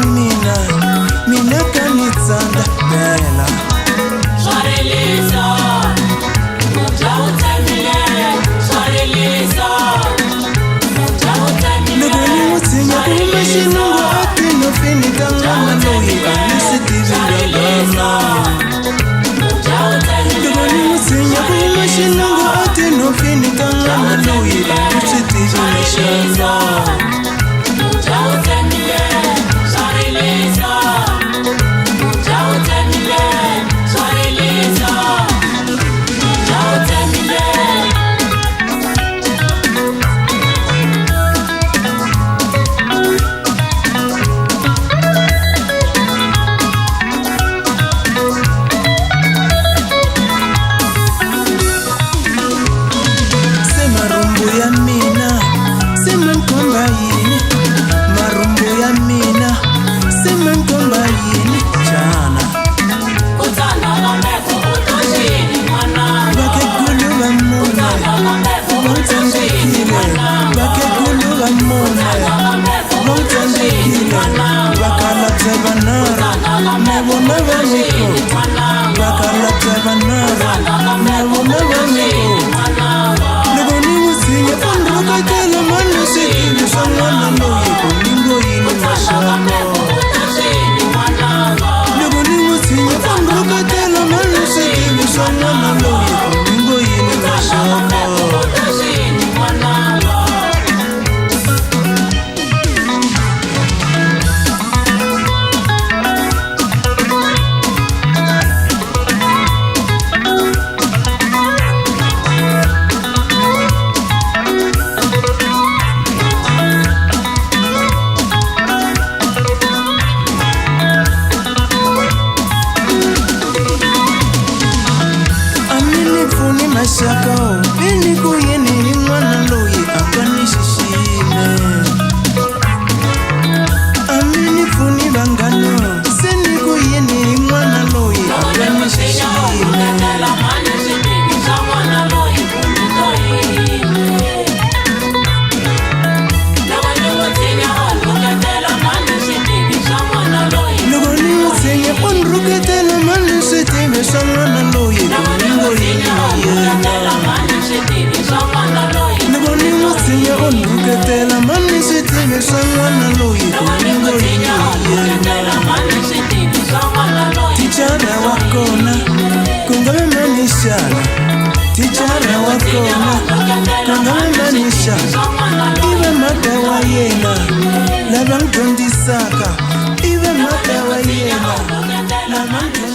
mina kanitsanda bela Swarelisa Mujautemile Swarelisa Mujautemile Lugoni mutsinya kumashilungu ati nofinika ngana loyi anisitivinga Lugoni mutsinya kumashilungu ati nofinika ngana loyi anisitivinga Mujautemile Swarelisa Mujautemile Swarelisa Mujautemile Marumbu ya mina semankomba yini marumbu ya mina semankomba yini chana Utana lameko utoshini mwana bakekulu bamona bamtandekile bakekulu bamona bamtandekile bakalata banara nebona bamiko bakalata banara nebona bamiko Lugoni mutsinya panduka tela manu sikini samwana loyi kuningo yini mashako Lugoni mutsinya panduka tela manu sikini samwana loyi kuningo yini mashako Funi mashako bini kuyeni mwana loyi akanishishime Amini funi bangano seni kuyeni mwana loyi akanishishime Lugoni mutsinya panruketela manu sitime samwana loyi kuningo yini Lugoni mutsinya panruketela manu sitime samwana loyi kuningo yini Tichara wakona kungabe manishana Tichara wakona kungabe manishana Iwe madawa yena labangtondisaka Iwe madawa yena labangtondisaka